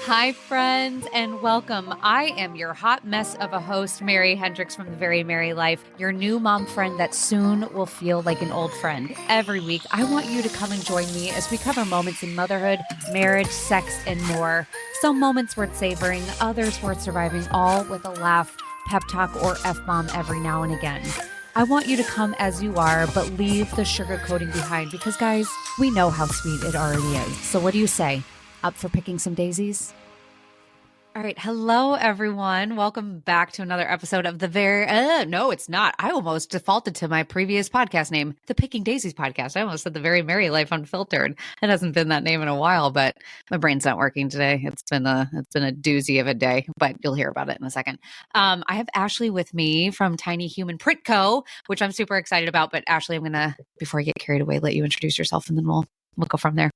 Hi, friends, and welcome. I am your hot mess of a host, Mary Hendricks from The Very Merry Life, your new mom friend that soon will feel like an old friend. Every week, I want you to come and join me as we cover moments in motherhood, marriage, sex, and more. Some moments worth savoring, others worth surviving, all with a laugh, pep talk, or F-bomb every now and again. I want you to come as you are, but leave the sugarcoating behind because, guys, we know how sweet it already is. So what do you say? Up for picking some daisies? All right. Hello, everyone. Welcome back to another episode of no, it's not. I almost defaulted to my previous podcast name, the Picking Daisies podcast. I almost said the Very Merry Life Unfiltered. It hasn't been that name in a while, but my brain's not working today. It's been a doozy of a day, but you'll hear about it in a second. I have Ashley with me from Tiny Human Print Co., which I'm super excited about. But Ashley, I'm going to, before I get carried away, let you introduce yourself and then we'll go from there.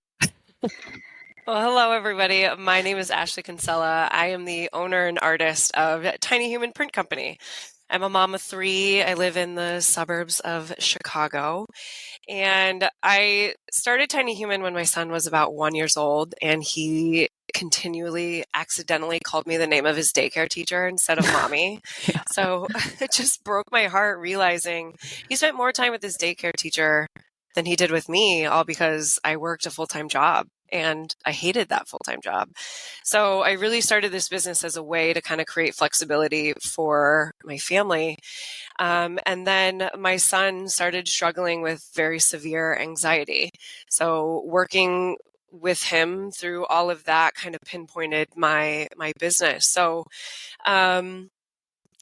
Well, hello, everybody. My name is Ashley Kinsella. I am the owner and artist of Tiny Human Print Company. I'm a mom of 3. I live in the suburbs of Chicago. And I started Tiny Human when my son was about 1 year old, and he continually accidentally called me the name of his daycare teacher instead of mommy. Yeah. So it just broke my heart realizing he spent more time with his daycare teacher than he did with me, all because I worked a full-time job. And I hated that full-time job. So I really started this business as a way to kind of create flexibility for my family. And then my son started struggling with very severe anxiety. So working with him through all of that kind of pinpointed my business. So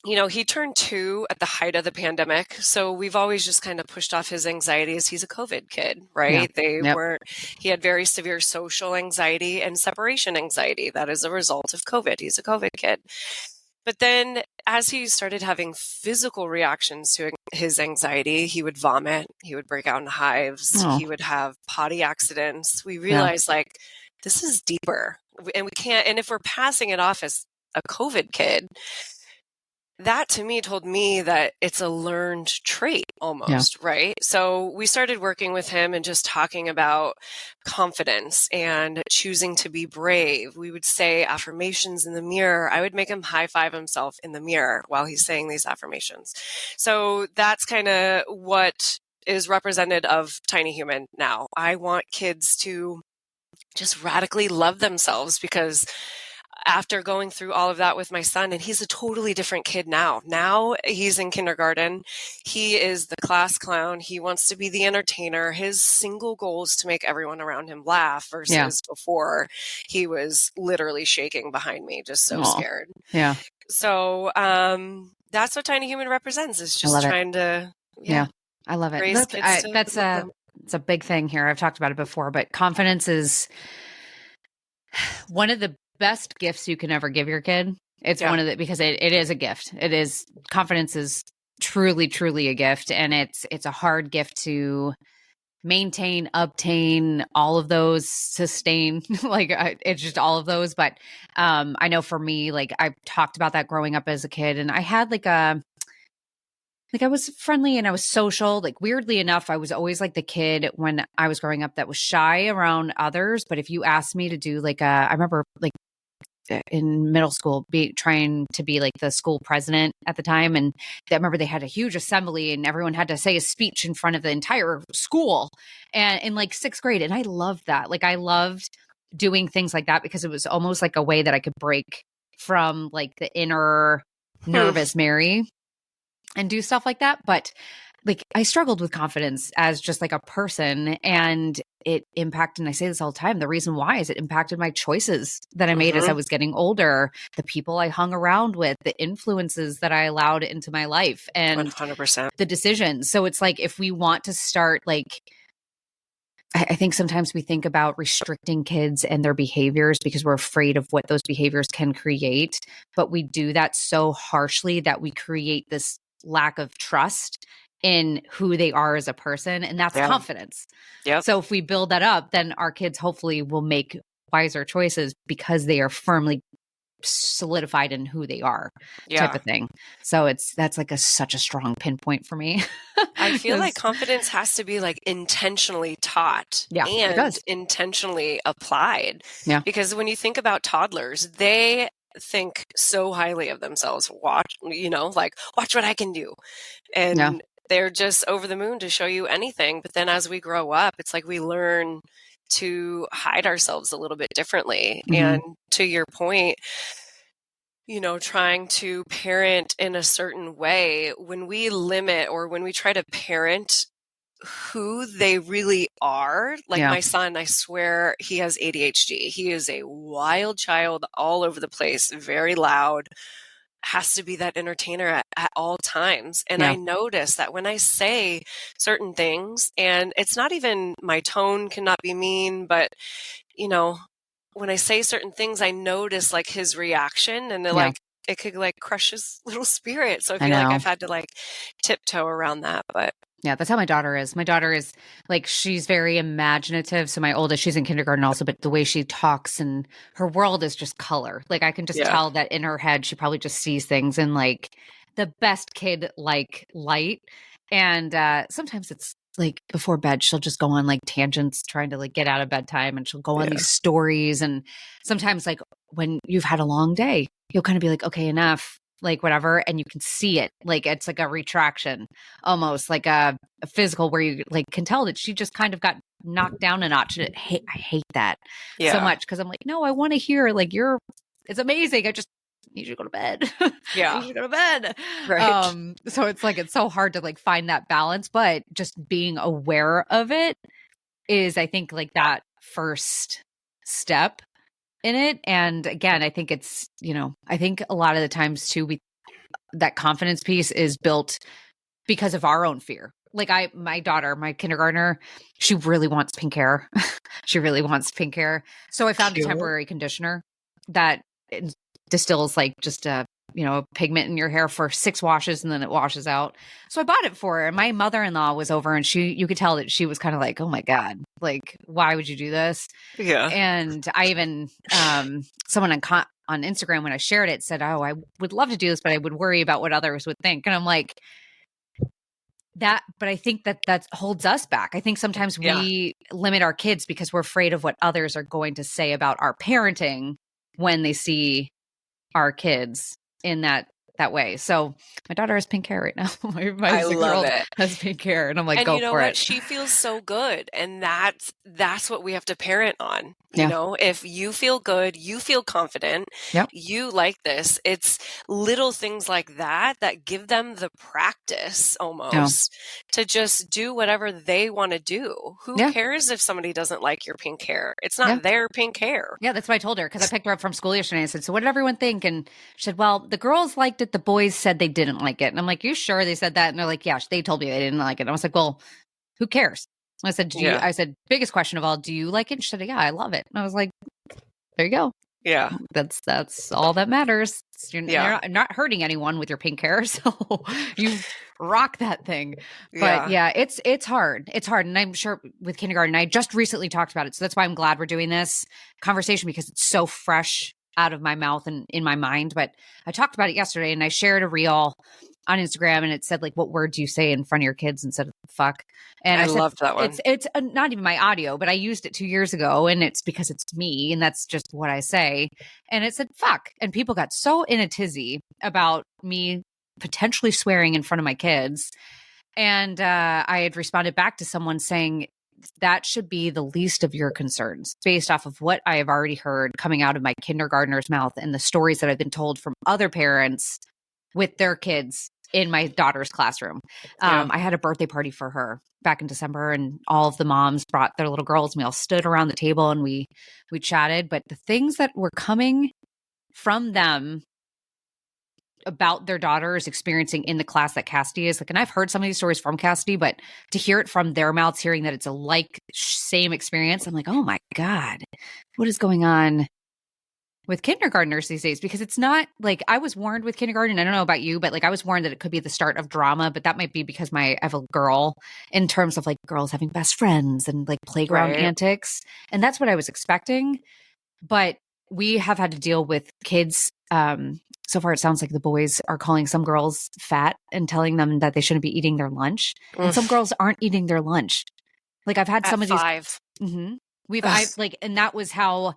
he turned 2 at the height of the pandemic. So we've always just kind of pushed off his anxiety as he's a COVID kid, right? He had very severe social anxiety and separation anxiety. That is a result of COVID. He's a COVID kid. But then as he started having physical reactions to his anxiety, he would vomit, he would break out in hives, he would have potty accidents. We realized this is deeper and we can't, and if we're passing it off as a COVID kid, that to me told me that it's a learned trait almost, right? So we started working with him and just talking about confidence and choosing to be brave. We would say affirmations in the mirror. I would make him high five himself in the mirror while he's saying these affirmations. So that's kind of what is represented of Tiny Human now. I want kids to just radically love themselves because after going through all of that with my son, and he's a totally different kid now. Now he's in kindergarten. He is the class clown. He wants to be the entertainer. His single goal is to make everyone around him laugh versus before he was literally shaking behind me, just so scared. Yeah. So that's what Tiny Human represents, is just trying to, I love it. It's a big thing here. I've talked about it before, but confidence is one of the best gifts you can ever give your kid. It's one of the, because it is a gift. It is, confidence is truly, truly a gift. And it's a hard gift to maintain, obtain, all of those, sustain, it's just all of those. But I know for me, I talked about that growing up as a kid, and I had I was friendly and I was social. Weirdly enough, I was always the kid when I was growing up that was shy around others. But if you asked me to do I remember in middle school trying to be the school president at the time. And I remember they had a huge assembly and everyone had to say a speech in front of the entire school and in 6th grade. And I loved that. I loved doing things like that because it was almost a way that I could break from the inner nervous Mary and do stuff like that. But I struggled with confidence as just a person, and it impacted, and I say this all the time, the reason why is it impacted my choices that I made as I was getting older, the people I hung around with, the influences that I allowed into my life, and 100%. the decisions. So it's if we want to start I think sometimes we think about restricting kids and their behaviors because we're afraid of what those behaviors can create, but we do that so harshly that we create this lack of trust in who they are as a person, and that's confidence. So if we build that up, then our kids hopefully will make wiser choices because they are firmly solidified in who they are Yeah. type of thing. So that's like such a strong pinpoint for me. I feel like confidence has to be like intentionally taught and intentionally applied. Yeah. Because when you think about toddlers, they think so highly of themselves. Watch what I can do. And they're just over the moon to show you anything. But then as we grow up, it's like we learn to hide ourselves a little bit differently. And to your point, trying to parent in a certain way, when we limit or when we try to parent who they really are, like my son, I swear he has ADHD. He is a wild child all over the place, very loud, has to be that entertainer at all times. And I notice that when I say certain things, and it's not even, my tone cannot be mean, but when I say certain things, I notice like his reaction, and they're like, it could like crush his little spirit. So I feel like I've had to like tiptoe around that. But yeah, that's how my daughter is. My daughter is like, she's very imaginative. So my oldest, she's in kindergarten also, but the way she talks and her world is just color. Like I can just tell that in her head, she probably just sees things in like the best kid like light. And sometimes it's like before bed, she'll just go on like tangents trying to like get out of bedtime, and she'll go on these stories. And sometimes like when you've had a long day, you'll kind of be like, okay, enough, like whatever. And you can see it, like it's like a retraction, almost like a physical, where you like can tell that she just kind of got knocked down a notch. And I hate that so much, because I'm like, no, I want to hear like it's amazing. I just need you to go to bed. Yeah. I need you to go to bed. Right. So it's like, it's so hard to like find that balance, but just being aware of it is, I think, like that first step in it. And again, I think it's, I think a lot of the times too, that confidence piece is built because of our own fear. Like my daughter, my kindergartner, she really wants pink hair. She really wants pink hair. So I found a temporary conditioner that distills like just a pigment in your hair for 6 washes, and then it washes out. So I bought it for her, and my mother-in-law was over, and you could tell that she was kind of like, oh my God, like, why would you do this? Yeah. And I even, someone on Instagram, when I shared it, said, oh, I would love to do this, but I would worry about what others would think. And I'm like, but I think that holds us back. I think sometimes we limit our kids because we're afraid of what others are going to say about our parenting when they see our kids in that way. So my daughter has pink hair right now. My 6-year-old has pink hair, and I'm like, go for it. She feels so good, and that's what we have to parent on. If you feel good, you feel confident, you like this. It's little things like that give them the practice almost to just do whatever they want to do. Who cares if somebody doesn't like your pink hair? It's not their pink hair. Yeah, that's what I told her, because I picked her up from school yesterday. I said, so what did everyone think? And she said, well, the girls liked it. The boys said they didn't like it. And I'm like, you sure they said that? And they're like, yeah, they told me they didn't like it. And I was like, well, who cares? I said, I said, biggest question of all, do you like it? And she said, yeah, I love it. And I was like, there you go. Yeah. That's all that matters. You're not hurting anyone with your pink hair. So you rock that thing. But it's hard. It's hard. And I'm sure with kindergarten, I just recently talked about it. So that's why I'm glad we're doing this conversation, because it's so fresh out of my mouth and in my mind. But I talked about it yesterday, and I shared a reel on Instagram, and it said like, what word do you say in front of your kids instead of fuck? And I loved that one. It's not even my audio, but I used it 2 years ago, and it's because it's me, and that's just what I say. And it said fuck, and people got so in a tizzy about me potentially swearing in front of my kids. And I had responded back to someone saying, that should be the least of your concerns, based off of what I have already heard coming out of my kindergartner's mouth and the stories that I've been told from other parents with their kids in my daughter's classroom. I had a birthday party for her back in December, and all of the moms brought their little girls, and we all stood around the table and we chatted. But the things that were coming from them about their daughters experiencing in the class that Cassidy is like, and I've heard some of these stories from Cassidy, but to hear it from their mouths, hearing that it's a same experience, I'm like, oh my God, what is going on with kindergartners these days? Because it's not like, I was warned with kindergarten, I don't know about you, but like I was warned that it could be the start of drama, but that might be because I have a girl, in terms of like girls having best friends and like playground antics. And that's what I was expecting. But we have had to deal with kids. So far, it sounds like the boys are calling some girls fat and telling them that they shouldn't be eating their lunch. And some girls aren't eating their lunch. Like I've had At some of these. 5. Mm-hmm. And that was how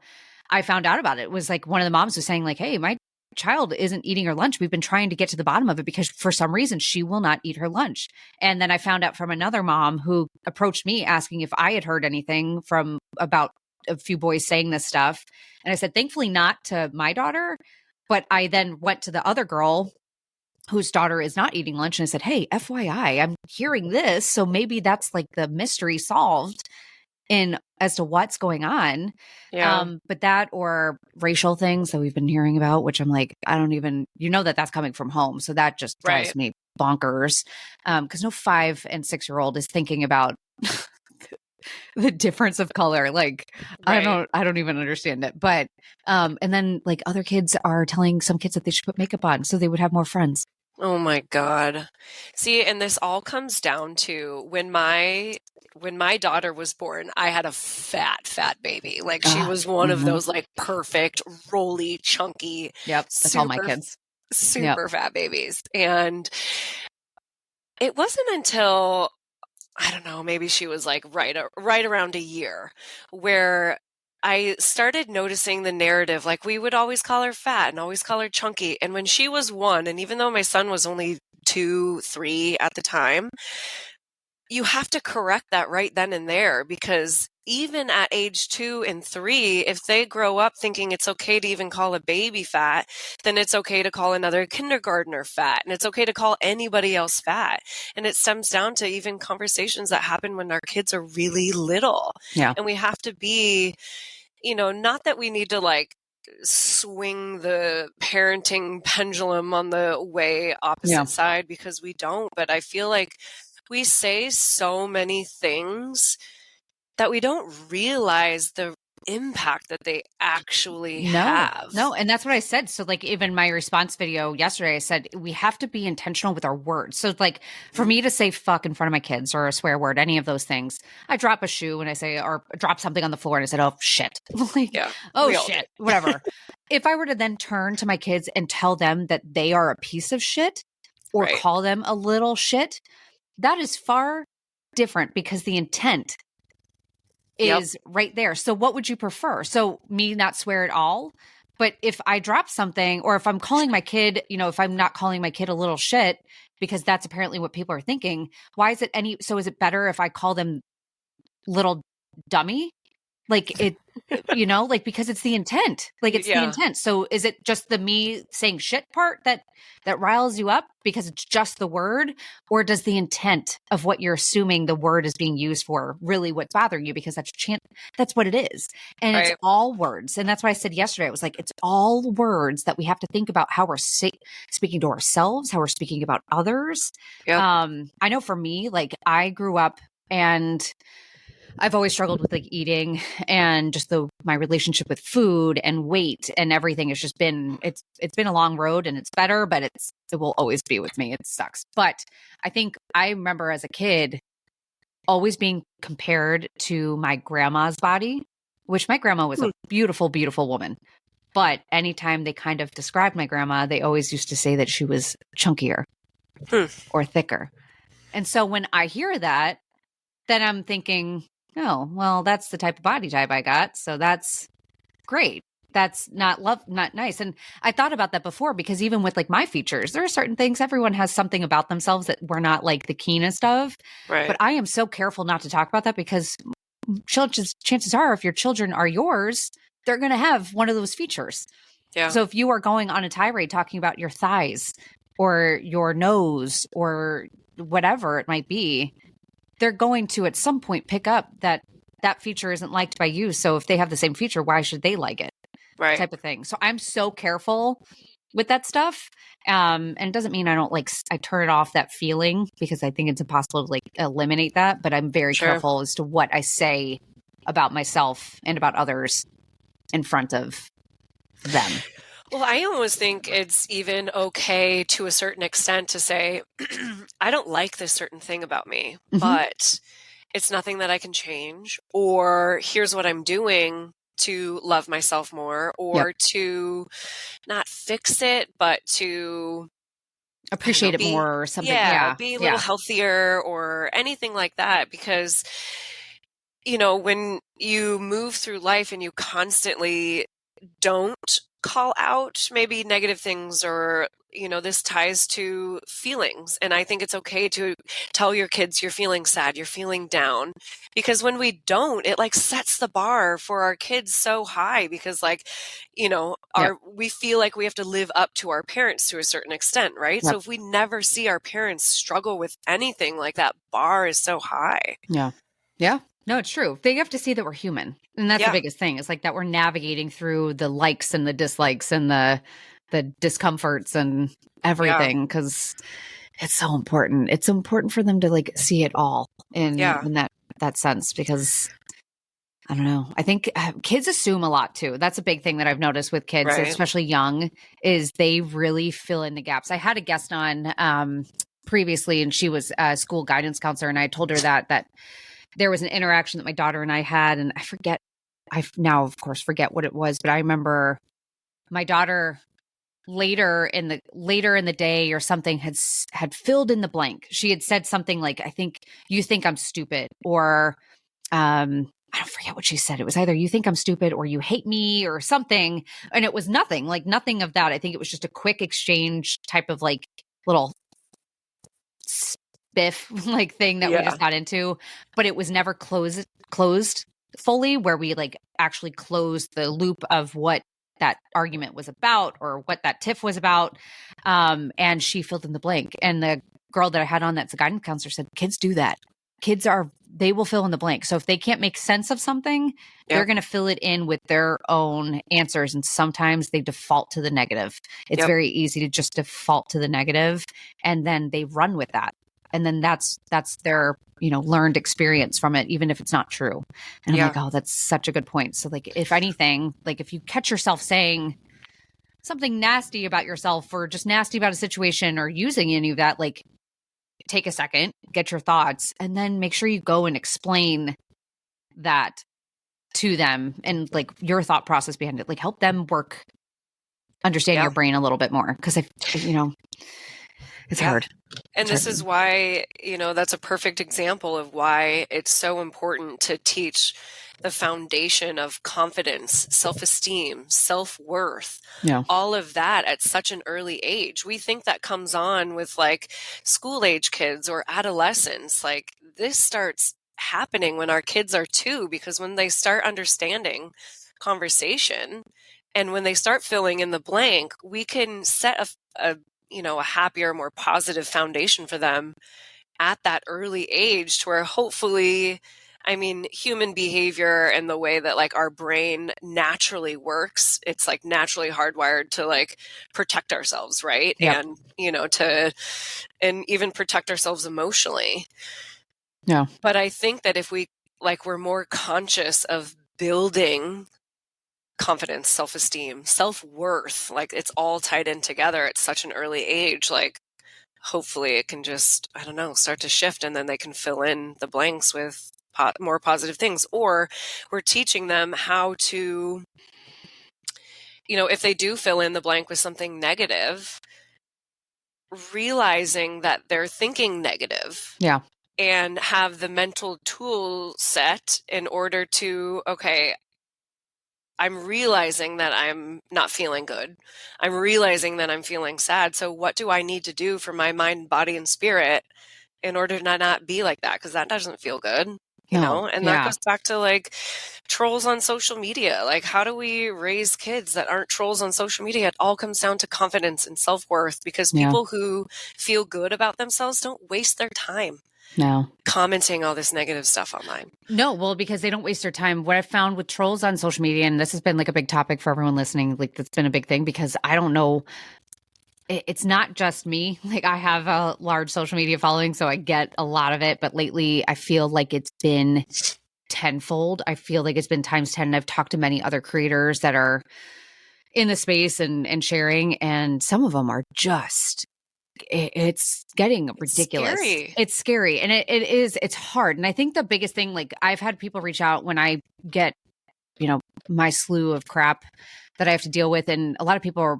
I found out about it. It was like one of the moms was saying like, hey, my child isn't eating her lunch. We've been trying to get to the bottom of it because for some reason she will not eat her lunch. And then I found out from another mom who approached me asking if I had heard anything from about a few boys saying this stuff. And I said, thankfully not to my daughter. But I then went to the other girl whose daughter is not eating lunch. And I said, hey, FYI, I'm hearing this. So maybe that's like the mystery solved in as to what's going on. Yeah. But that or racial things that we've been hearing about, which I'm like, I don't even, that's coming from home. So that just drives me bonkers. Because no 5 and 6-year-old is thinking about the difference of color. Like, I don't even understand it. But, and then like other kids are telling some kids that they should put makeup on so they would have more friends. Oh my God. See, and this all comes down to when my daughter was born, I had a fat baby. Like she was one of those like perfect, roly, chunky. Yep. That's all my kids. Super fat babies. And it wasn't until, I don't know, maybe she was like right around a year where I started noticing the narrative. Like we would always call her fat and always call her chunky. And when she was 1, and even though my son was only 2, 3 at the time, you have to correct that right then and there, because even at age 2 and 3, if they grow up thinking it's okay to even call a baby fat, then it's okay to call another kindergartner fat, and it's okay to call anybody else fat. And it stems down to even conversations that happen when our kids are really little. Yeah. And we have to be, not that we need to like swing the parenting pendulum on the way opposite side, because we don't, but I feel like we say so many things that we don't realize the impact that they actually have. No. And that's what I said. So like even my response video yesterday, I said, we have to be intentional with our words. So like for me to say fuck in front of my kids or a swear word, any of those things, I drop a shoe and I say, or drop something on the floor and I said, oh shit. Shit, whatever. If I were to then turn to my kids and tell them that they are a piece of shit or call them a little shit, that is far different because the intent is right there. So what would you prefer? So me not swear at all, but if I drop something, or if I'm calling my kid, if I'm not calling my kid a little shit, because that's apparently what people are thinking, why is it is it better if I call them little dummy? Like it, because it's the intent. Like it's the intent. So is it just the me saying shit part that riles you up because it's just the word, or does the intent of what you're assuming the word is being used for really what's bothering you? Because that's what it is. And it's all words. And that's why I said yesterday, it was like, it's all words that we have to think about how we're speaking to ourselves, how we're speaking about others. Yep. I know for me, like I grew up and I've always struggled with like eating and just my relationship with food and weight and everything. It's just been, it's been a long road, and it's better, but it will always be with me. It sucks. But I think I remember as a kid always being compared to my grandma's body, which my grandma was a beautiful, beautiful woman. But anytime they kind of described my grandma, they always used to say that she was chunkier or thicker. And so when I hear that, then I'm thinking, oh, well, that's the type of body type I got. So that's great. That's not nice. And I thought about that before, because even with like my features, there are certain things, everyone has something about themselves that we're not like the keenest of. Right. But I am so careful not to talk about that, because chances are if your children are yours, they're going to have one of those features. Yeah. So if you are going on a tirade talking about your thighs or your nose or whatever it might be, they're going to at some point pick up that feature isn't liked by you. So if they have the same feature, why should they like it? Right. Type of thing. So I'm so careful with that stuff. And it doesn't mean I turn it off, that feeling, because I think it's impossible to like eliminate that. But I'm very careful as to what I say about myself and about others in front of them. Well, I almost think it's even okay to a certain extent to say, I don't like this certain thing about me, but it's nothing that I can change. Or here's what I'm doing to love myself more, or to not fix it, but to appreciate it more or something. Be a little healthier or anything like that. Because, when you move through life and you constantly don't call out maybe negative things, or this ties to feelings, and I think it's okay to tell your kids you're feeling sad, you're feeling down, because when we don't, it like sets the bar for our kids so high, because we feel like we have to live up to our parents to a certain extent, right? So if we never see our parents struggle with anything, like that bar is so high. No, it's true. They have to see that we're human. And that's the biggest thing. It's like that we're navigating through the likes and the dislikes and the discomforts and everything, because it's so important. It's important for them to like see it all in that sense, because I don't know. I think kids assume a lot too. That's a big thing that I've noticed with kids, especially young, is they really fill in the gaps. I had a guest on previously, and she was a school guidance counselor, and I told her that there was an interaction that my daughter and I had, and I now of course forget what it was, but I remember my daughter later in the day or something had filled in the blank. She had said something like, I think you think I'm stupid, or I don't forget what she said. It was either you think I'm stupid or you hate me or something. And it was nothing of that. I think it was just a quick exchange type of like little spiff like thing that we just got into, but it was never closed fully, where we like actually closed the loop of what that argument was about or what that tiff was about. And she filled in the blank. And the girl that I had on that's a guidance counselor said, kids do that. They will fill in the blank. So if they can't make sense of something, they're going to fill it in with their own answers. And sometimes they default to the negative. It's very easy to just default to the negative, and then they run with that. And then that's their, learned experience from it, even if it's not true. And I'm like, oh, that's such a good point. So like, if anything, like if you catch yourself saying something nasty about yourself or just nasty about a situation or using any of that, like take a second, get your thoughts, and then make sure you go and explain that to them and like your thought process behind it, like help them understand your brain a little bit more. Cause it's hard. And this is why, that's a perfect example of why it's so important to teach the foundation of confidence, self-esteem, self-worth, all of that at such an early age. We think that comes on with like school age kids or adolescents. Like this starts happening when our kids are 2, because when they start understanding conversation and when they start filling in the blank, we can set a happier, more positive foundation for them at that early age, to where hopefully, human behavior and the way that like our brain naturally works, it's like naturally hardwired to like protect ourselves, right? And, and even protect ourselves emotionally. Yeah. But I think that if we're more conscious of building confidence, self-esteem, self-worth, like it's all tied in together at such an early age, like hopefully it can just, start to shift, and then they can fill in the blanks with more positive things. Or we're teaching them how to, if they do fill in the blank with something negative, realizing that they're thinking negative. Yeah. And have the mental tool set in order to, okay, I'm realizing that I'm not feeling good. I'm realizing that I'm feeling sad. So what do I need to do for my mind, body, and spirit in order to not be like that? Because that doesn't feel good, And that goes back to like trolls on social media. Like, how do we raise kids that aren't trolls on social media? It all comes down to confidence and self-worth, because people who feel good about themselves don't waste their time commenting all this negative stuff online. No, well, because they don't waste their time. What I've found with trolls on social media, and this has been like a big topic for everyone listening, like that's been a big thing, because I don't know, it's not just me. Like I have a large social media following, so I get a lot of it. But lately I feel like it's been tenfold. I feel like it's been times 10. And I've talked to many other creators that are in the space and sharing, and some of them are just, it's getting ridiculous. It's scary. And it's hard. And I think the biggest thing, like I've had people reach out when I get my slew of crap that I have to deal with. And a lot of people are,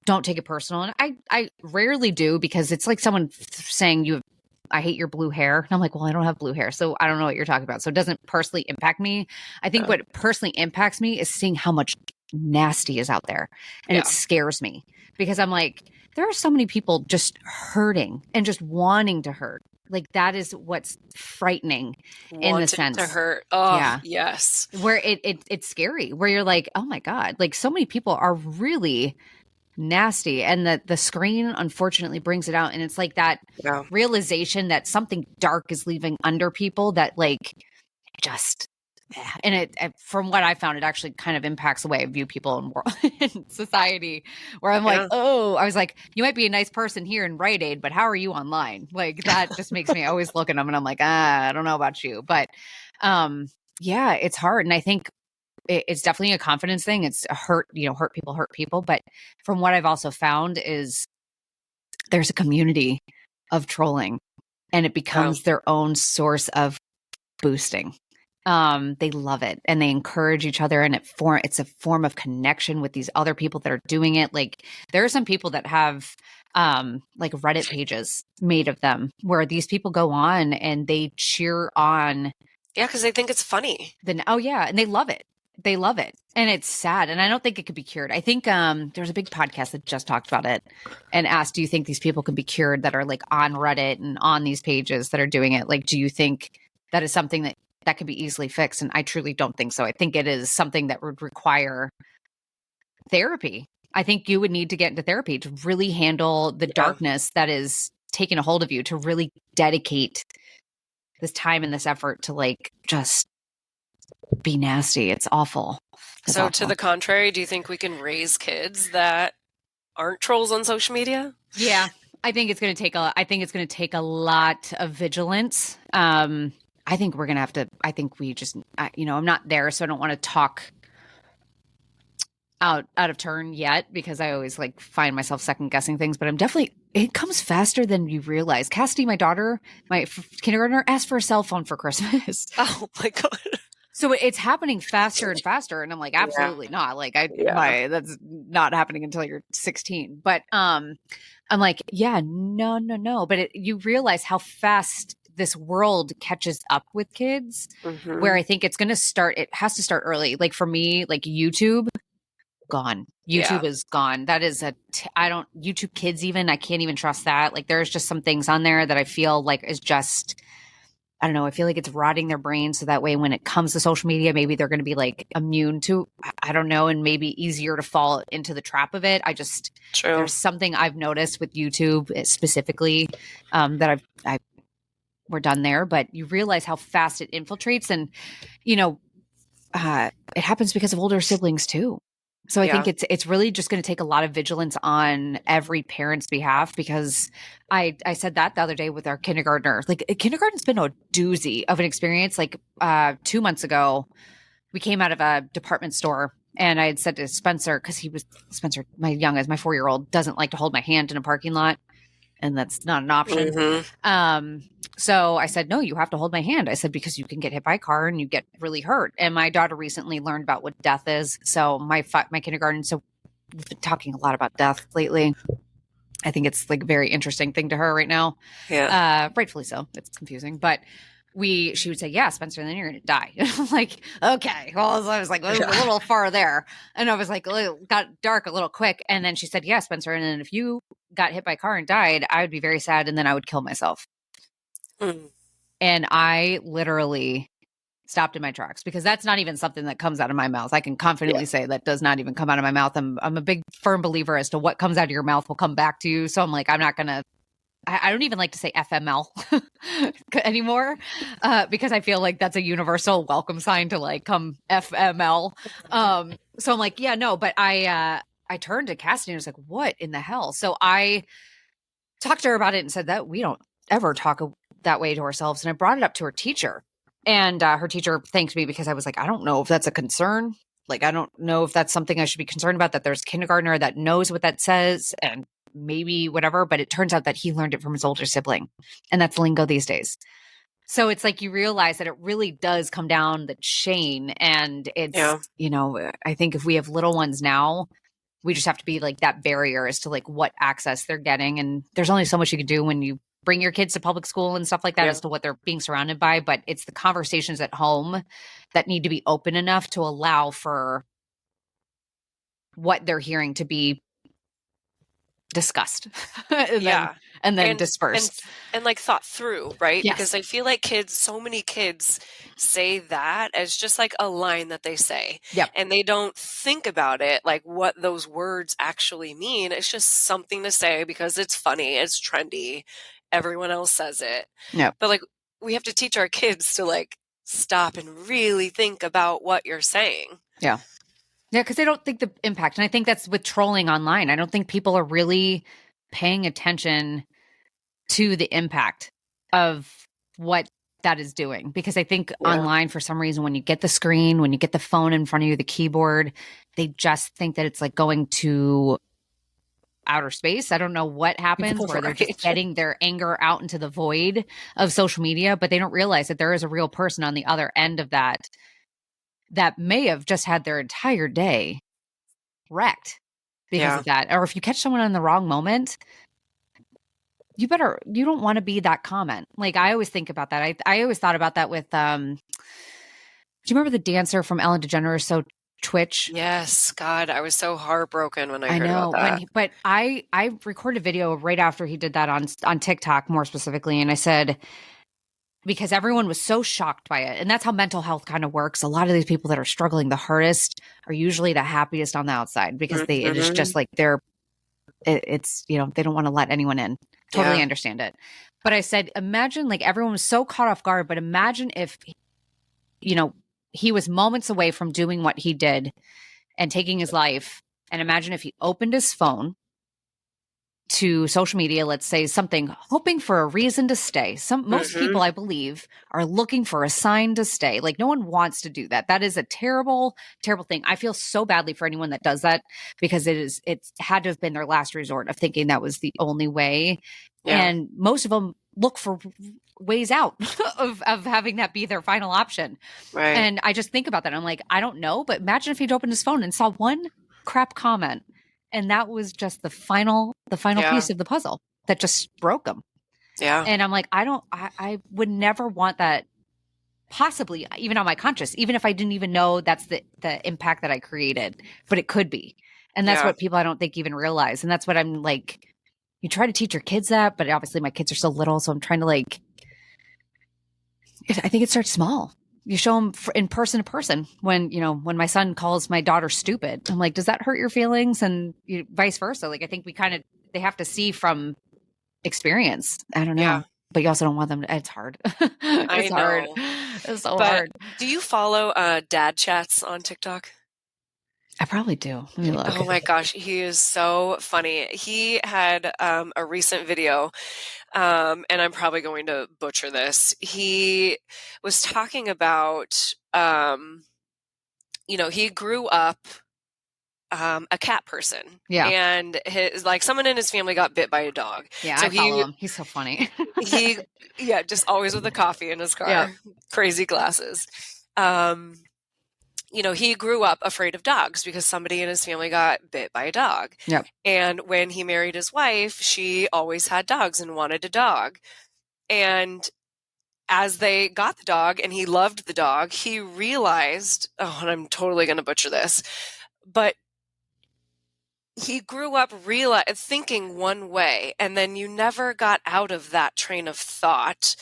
don't take it personal. And I rarely do, because it's like someone saying I hate your blue hair. And I'm like, well, I don't have blue hair, so I don't know what you're talking about. So it doesn't personally impact me. I think what personally impacts me is seeing how much nasty is out there. And it scares me, because I'm like, there are so many people just hurting and just wanting to hurt. Like, that is what's frightening in the sense to hurt. Oh, yeah. Yes. Where it's scary, where you're like, oh my God, like so many people are really nasty, and the screen unfortunately brings it out. And it's like that realization that something dark is leaving under people, that like just, and it from what I found, it actually kind of impacts the way I view people in society, where I'm like, oh, I was like, you might be a nice person here in Rite Aid, but how are you online? Like, that just makes me always look at them and I'm like, I don't know about you. But yeah, it's hard. And I think it's definitely a confidence thing. It's a hurt people. But from what I've also found is there's a community of trolling, and it becomes their own source of boosting. They love it, and they encourage each other, and it's a form of connection with these other people that are doing it. Like, there are some people that have like Reddit pages made of them, where these people go on and they cheer on. Yeah, because they think it's funny. And they love it. They love it. And it's sad. And I don't think it could be cured. I think there's a big podcast that just talked about it and asked, do you think these people can be cured that are like on Reddit and on these pages that are doing it? Like, do you think that is something that can be easily fixed? And I truly don't think so. I think it is something that would require therapy. I think you would need to get into therapy to really handle the darkness that is taking a hold of you, to really dedicate this time and this effort to like just be nasty. It's awful. So to the contrary, do you think we can raise kids that aren't trolls on social media? Yeah, I think it's going to take a lot of vigilance. I think we're going to have to, I'm not there, so I don't want to talk out of turn yet, because I always like find myself second guessing things, but it comes faster than you realize. Cassidy, my daughter, my kindergartner, asked for a cell phone for Christmas. Oh my God. So it's happening faster and faster. And I'm like, absolutely not. Like that's not happening until you're 16. But I'm like, no. But you realize how fast this world catches up with kids, where I think it has to start early. Like for me, like YouTube, gone. YouTube is gone. That is YouTube Kids even, I can't even trust that. Like there's just some things on there that I feel like is just, I don't know. I feel like it's rotting their brains. So that way, when it comes to social media, maybe they're going to be like immune to, I don't know, and maybe easier to fall into the trap of it. There's something I've noticed with YouTube specifically that we're done there, but you realize how fast it infiltrates, and it happens because of older siblings too. So I think it's really just going to take a lot of vigilance on every parent's behalf, because I said that the other day with our kindergartner. Like, kindergarten's been a doozy of an experience. Like 2 months ago, we came out of a department store, and I had said to Spencer, because Spencer, my 4-year-old, doesn't like to hold my hand in a parking lot, and that's not an option. So I said, no, you have to hold my hand. I said, because you can get hit by a car and you get really hurt. And my daughter recently learned about what death is. So my kindergarten, so we've been talking a lot about death lately. I think it's like a very interesting thing to her right now. Yeah. Rightfully so. It's confusing, but she would say, yeah, Spencer, then you're going to die. And I'm like, okay. Well, I was like, a little far there. And I was like, it got dark a little quick. And then she said, yeah, Spencer. And then if you got hit by a car and died, I would be very sad. And then I would kill myself. And I literally stopped in my tracks, because that's not even something that comes out of my mouth. I can confidently say that does not even come out of my mouth. I'm a big firm believer as to what comes out of your mouth will come back to you. So I'm like, I'm not going to, I don't even like to say FML anymore, because I feel like that's a universal welcome sign to like come FML. So I'm like, yeah, no, but I turned to Cassidy and I was like, what in the hell? So I talked to her about it and said that we don't ever talk that way to ourselves. And I brought it up to her teacher, and her teacher thanked me, because I was like, I don't know if that's a concern. Like, I don't know if that's something I should be concerned about, that there's a kindergartner that knows what that says and maybe whatever. But it turns out that he learned it from his older sibling, and that's lingo these days. So it's like you realize that it really does come down the chain. And it's, I think if we have little ones now, we just have to be like that barrier as to like what access they're getting. And there's only so much you can do when you bring your kids to public school and stuff like that as to what they're being surrounded by. But it's the conversations at home that need to be open enough to allow for what they're hearing to be discussed and then dispersed and like thought through, right? Yes. Because I feel like so many kids say that as just like a line that they say, and they don't think about it like what those words actually mean. It's just something to say because it's funny, it's trendy, everyone else says it. But like we have to teach our kids to like stop and really think about what you're saying. Yeah, because they don't think the impact. And I think that's with trolling online. I don't think people are really paying attention to the impact of what that is doing. Because I think online, for some reason, when you get the screen, when you get the phone in front of you, the keyboard, they just think that it's like going to outer space. I don't know what happens where they're just getting their anger out into the void of social media, but they don't realize that there is a real person on the other end of that may have just had their entire day wrecked because of that. Or if you catch someone in the wrong moment, you don't want to be that comment. Like I always think about that. I always thought about that with, do you remember the dancer from Ellen DeGeneres Show, Twitch? Yes. God, I was so heartbroken when I heard about that. But I recorded a video right after he did that on TikTok more specifically. And I said, because everyone was so shocked by it. And that's how mental health kind of works. A lot of these people that are struggling the hardest are usually the happiest on the outside because it is just like it's, they don't want to let anyone in. Totally understand it. But I said, imagine like everyone was so caught off guard, but imagine if, he was moments away from doing what he did and taking his life. And imagine if he opened his phone to social media, let's say something, hoping for a reason to stay. Most people, I believe, are looking for a sign to stay. Like no one wants to do that. That is a terrible, terrible thing. I feel so badly for anyone that does that because it's had to have been their last resort of thinking that was the only way. Yeah. And most of them look for ways out of having that be their final option. Right. And I just think about that. I'm like, I don't know, but imagine if he'd opened his phone and saw one crap comment. And that was just the final piece of the puzzle that just broke him. Yeah. And I'm like, I would never want that possibly even on my conscience, even if I didn't even know that's the impact that I created, but it could be. And that's what people I don't think even realize. And that's what I'm like, you try to teach your kids that, but obviously my kids are so little. So I'm trying to like, I think it starts small. You show them in person to person when my son calls my daughter stupid, I'm like, does that hurt your feelings? And vice versa. Like, I think they have to see from experience. I don't know. Yeah. But you also don't want them to, it's hard. It's hard. It's so hard. Do you follow dad chats on TikTok? I probably do. Let me look. Oh my gosh, he is so funny. He had a recent video, and I'm probably going to butcher this. He was talking about, he grew up a cat person. Yeah. And someone in his family got bit by a dog. Yeah, so I follow him. He's so funny. Just always with a coffee in his car. Crazy glasses. He grew up afraid of dogs because somebody in his family got bit by a dog. Yep. And when he married his wife, she always had dogs and wanted a dog. And as they got the dog and he loved the dog, he realized, and I'm totally going to butcher this, but he grew up thinking one way, and then you never got out of that train of thought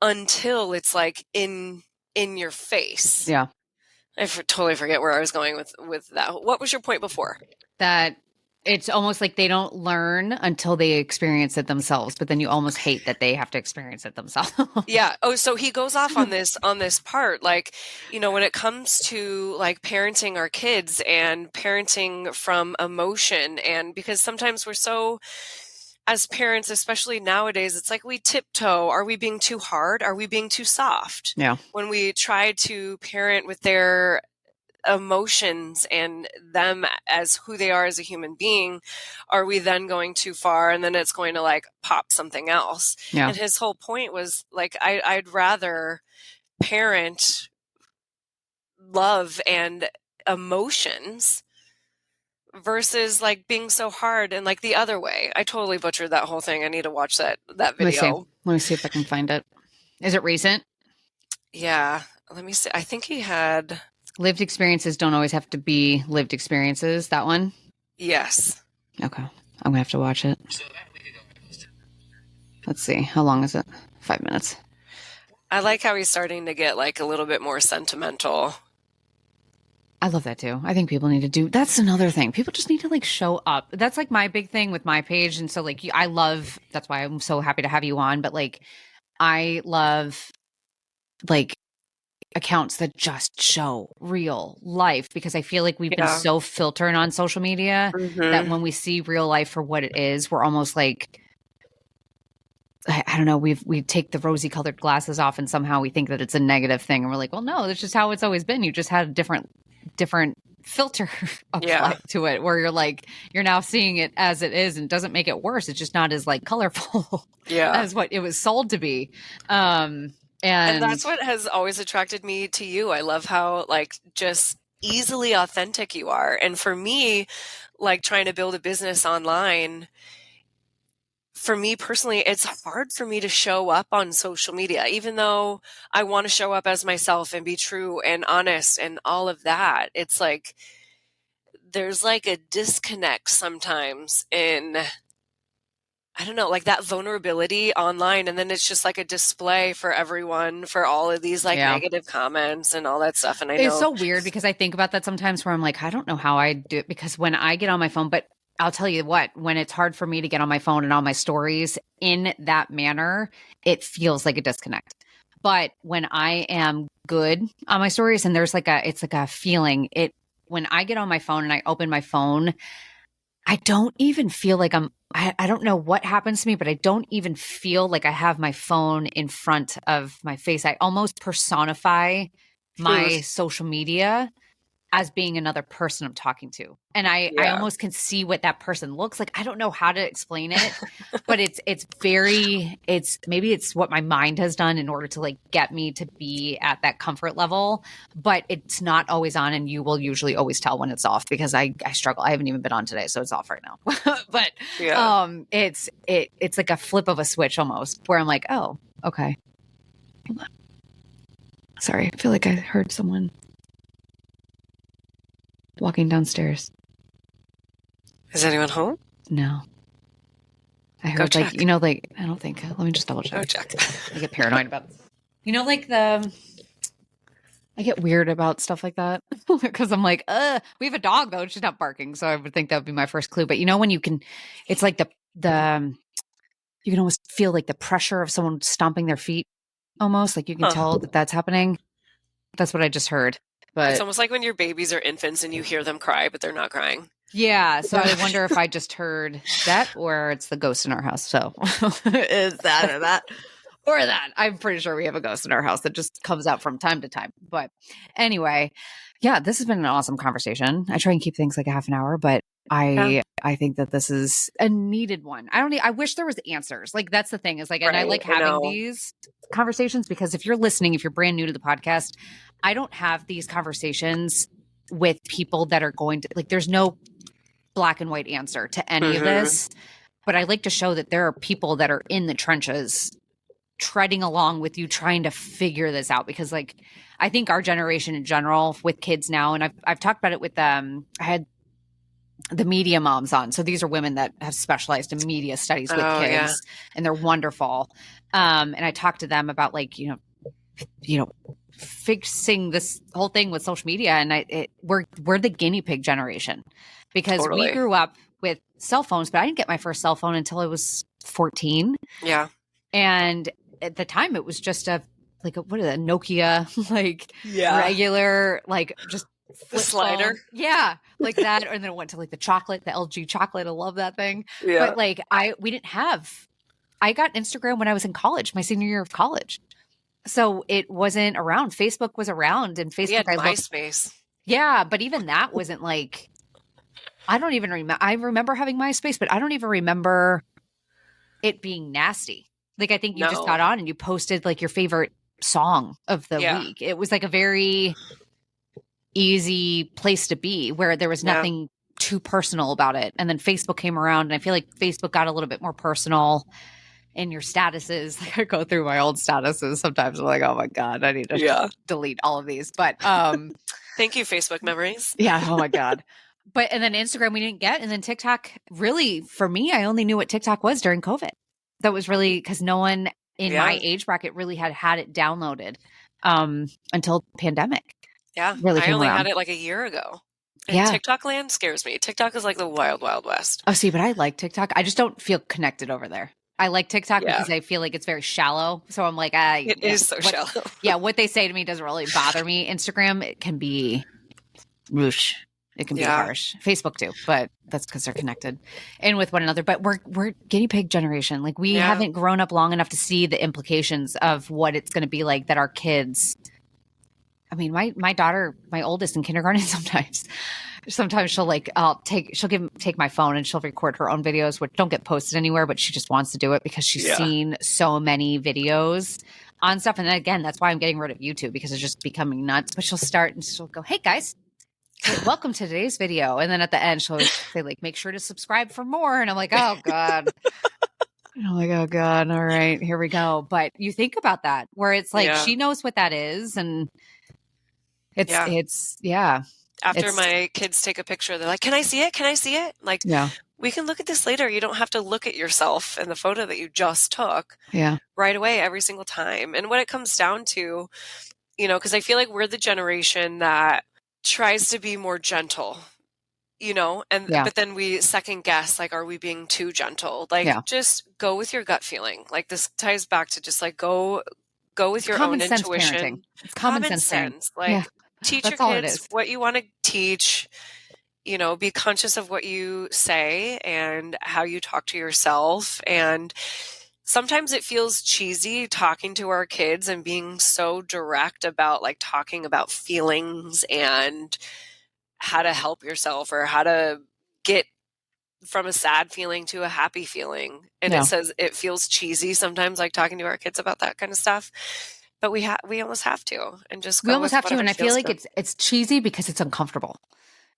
until it's like in your face. Yeah. I totally forget where I was going with that. What was your point before? That it's almost like they don't learn until they experience it themselves, but then you almost hate that they have to experience it themselves. Yeah. Oh, so he goes off on this part, like, when it comes to like parenting our kids and parenting from emotion, and because sometimes we're so, as parents, especially nowadays, it's like we tiptoe. Are we being too hard? Are we being too soft? Yeah. When we try to parent with their emotions and them as who they are as a human being, are we then going too far and then it's going to like pop something else? Yeah. And his whole point was like, I'd rather parent love and emotions versus like being so hard and like the other way. I totally butchered that whole thing. I need to watch that video. Let me see if I can find it. Is it recent? Yeah. Let me see. I think he had lived experiences don't always have to be lived experiences. That one? Yes. Okay. I'm gonna have to watch it. Let's see. How long is it? 5 minutes. I like how he's starting to get like a little bit more sentimental. I love that too. I think people need to do, that's another thing. People just need to like show up. That's like my big thing with my page. And so like, I love, that's why I'm so happy to have you on. But like, I love like accounts that just show real life, because I feel like we've been so filtered on social media that when we see real life for what it is, we're almost like, I don't know, we take the rosy colored glasses off and somehow we think that it's a negative thing. And we're like, well, no, that's just how it's always been. You just had a different filter applied to it, where you're like, you're now seeing it as it is, and it doesn't make it worse. It's just not as like colorful as what it was sold to be. And that's what has always attracted me to you. I love how like just easily authentic you are. And for me, like trying to build a business online, for me personally, it's hard for me to show up on social media, even though I want to show up as myself and be true and honest and all of that. It's like, there's like a disconnect sometimes in, I don't know, like that vulnerability online. And then it's just like a display for everyone for all of these like negative comments and all that stuff. And I know it's so weird because I think about that sometimes where I'm like, I don't know how I do it, because when I get on my phone, but I'll tell you what, when it's hard for me to get on my phone and on my stories in that manner, it feels like a disconnect. But when I am good on my stories and there's like it's like a feeling, when I get on my phone and I open my phone, I don't even feel like I don't know what happens to me, but I don't even feel like I have my phone in front of my face. I almost personify my social media as being another person I'm talking to. And I almost can see what that person looks like. I don't know how to explain it, but maybe it's what my mind has done in order to like get me to be at that comfort level, but it's not always on. And you will usually always tell when it's off, because I struggle. I haven't even been on today, so it's off right now. But it's like a flip of a switch almost, where I'm like, oh, okay. Hold on. Sorry. I feel like I heard someone walking downstairs. Is anyone home? No. I heard like, you know, like, I don't think, let me just double check. Go check. I get paranoid about this. You know, like I get weird about stuff like that because I'm like, we have a dog though. She's not barking. So I would think that would be my first clue. But you know, when you can, it's like you can almost feel like the pressure of someone stomping their feet almost, like you can tell that that's happening. That's what I just heard. But it's almost like when your babies are infants and you hear them cry, but they're not crying. Yeah. So I wonder if I just heard that, or it's the ghost in our house. So is that or that? Or that. I'm pretty sure we have a ghost in our house that just comes out from time to time. But anyway, yeah, this has been an awesome conversation. I try and keep things like a half an hour, but I think that this is a needed one. I wish there was answers. Like that's the thing is like, and I like having these conversations, because if you're listening, if you're brand new to the podcast, I don't have these conversations with people that are going to like, there's no black and white answer to any of this, but I like to show that there are people that are in the trenches treading along with you, trying to figure this out. Because like, I think our generation in general with kids now, and I've talked about it with, I had the media moms on. So these are women that have specialized in media studies with kids, and they're wonderful. And I talked to them about like, you know, fixing this whole thing with social media. And we're the guinea pig generation, because we grew up with cell phones, but I didn't get my first cell phone until I was 14. Yeah. And at the time it was just a Nokia, like regular, like just the slider. Phone. Yeah. Like that. And then it went to like the LG chocolate. I love that thing. Yeah. But like I got Instagram when I was in college, my senior year of college. So it wasn't around. Facebook was around, and Facebook. We had MySpace. Yeah, but even that wasn't like, I don't even remember. I remember having MySpace, but I don't even remember it being nasty. Like, I think you just got No. on and you posted like your favorite song of the Yeah. week. It was like a very easy place to be where there was Yeah. nothing too personal about it. And then Facebook came around, and I feel like Facebook got a little bit more personal in your statuses. Like, I go through my old statuses sometimes. I'm like, oh my God, I need to delete all of these. But thank you, Facebook memories. yeah, oh my God. But and then Instagram we didn't get, and then TikTok, really, for me, I only knew what TikTok was during COVID. That was really because no one in my age bracket really had it downloaded until pandemic. Yeah, really I only around. had it like a year ago. And TikTok land scares me. TikTok is like the wild, wild west. Oh, see, but I like TikTok. I just don't feel connected over there. I like TikTok because I feel like it's very shallow. So I'm like, it is so shallow. Yeah, what they say to me doesn't really bother me. Instagram, it can be whoosh. It can be harsh. Facebook too, but that's because they're connected and with one another. But we're guinea pig generation. Like, we haven't grown up long enough to see the implications of what it's going to be like that our kids. I mean, my daughter, my oldest in kindergarten, sometimes she'll like, she'll take my phone and she'll record her own videos, which don't get posted anywhere, but she just wants to do it because she's seen so many videos on stuff. And then again, that's why I'm getting rid of YouTube, because it's just becoming nuts. But she'll start and she'll go, "Hey guys, welcome to today's video." And then at the end, she'll say like, "Make sure to subscribe for more." And I'm like, oh God. I'm like, oh God. All right, here we go. But you think about that, where it's like, she knows what that is. And it's After my kids take a picture, they're like, "Can I see it? Can I see it?" Like, we can look at this later. You don't have to look at yourself in the photo that you just took right away every single time. And what it comes down to, because I feel like we're the generation that tries to be more gentle, but then we second guess, like, are we being too gentle? Like, just go with your gut feeling. Like, this ties back to just like go with your own intuition. Parenting. It's common sense. Like, teach your kids what you want to teach. Be conscious of what you say and how you talk to yourself. And sometimes it feels cheesy talking to our kids and being so direct about like talking about feelings and how to help yourself or how to get from a sad feeling to a happy feeling. And it feels cheesy sometimes, like talking to our kids about that kind of stuff. But we almost have to, and just go. We almost have to, and I feel like it's cheesy because it's uncomfortable.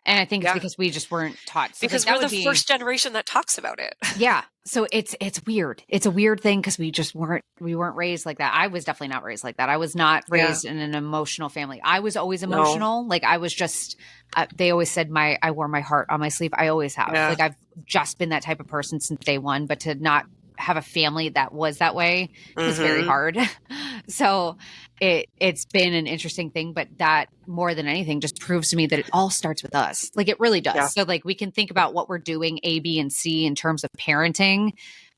And I think it's because we just weren't taught. So because we're the first generation that talks about it. Yeah. So it's weird. It's a weird thing because we weren't raised like that. I was definitely not raised like that. I was not raised in an emotional family. I was always emotional. Like, I was just, they always said I wore my heart on my sleeve. I always have. Like, I've just been that type of person since day one, but to not have a family that was that way was very hard. So it's been an interesting thing, but that more than anything just proves to me that it all starts with us. Like, it really does. Yeah. So like, we can think about what we're doing A, B, and C in terms of parenting,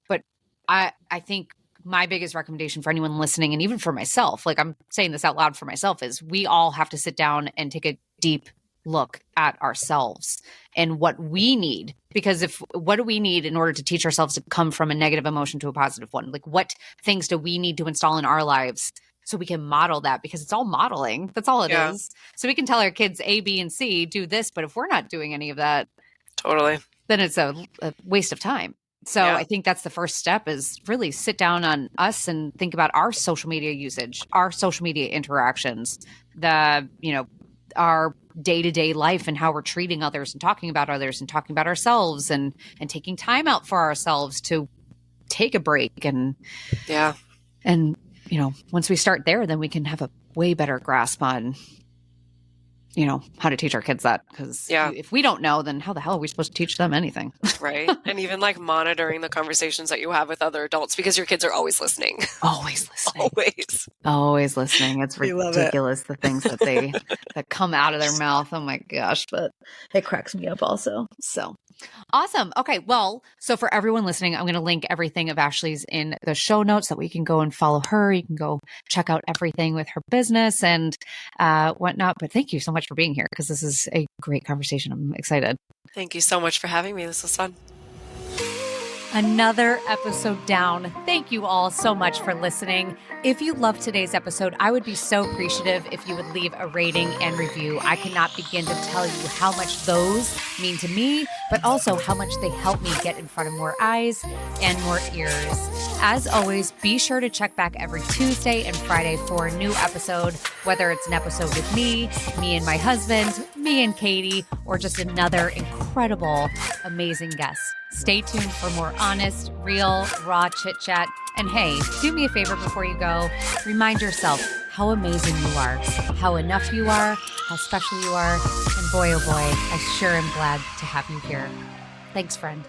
but I think my biggest recommendation for anyone listening, and even for myself, like, I'm saying this out loud for myself, is we all have to sit down and take a deep look at ourselves and what we need. Because what do we need in order to teach ourselves to come from a negative emotion to a positive one? Like, what things do we need to install in our lives so we can model that? Because it's all modeling. That's all it is. So we can tell our kids A, B, and C, do this. But if we're not doing any of that, then it's a waste of time. So I think that's the first step, is really sit down on us and think about our social media usage, our social media interactions, our day-to-day life and how we're treating others and talking about others and talking about ourselves and taking time out for ourselves to take a break. And once we start there, then we can have a way better grasp on, how to teach our kids that. Because if we don't know, then how the hell are we supposed to teach them anything? Right. And even like monitoring the conversations that you have with other adults, because your kids are always listening. Always listening. Always listening. It's ridiculous, the things that come out of their mouth. Oh my gosh. But it cracks me up also. So awesome. Okay. Well, so for everyone listening, I'm going to link everything of Ashley's in the show notes that we can go and follow her. You can go check out everything with her business and whatnot. But thank you so much for being here, because this is a great conversation. I'm excited. Thank you so much for having me. This was fun. Another episode down. Thank you all so much for listening. If you loved today's episode, I would be so appreciative if you would leave a rating and review. I cannot begin to tell you how much those mean to me, but also how much they help me get in front of more eyes and more ears. As always, be sure to check back every Tuesday and Friday for a new episode, whether it's an episode with me and my husband, me and Katie, or just another incredible, amazing guest. Stay tuned for more honest, real, raw chit-chat. And hey, do me a favor before you go. Remind yourself how amazing you are, how enough you are, how special you are. And boy, oh boy, I sure am glad to have you here. Thanks, friend.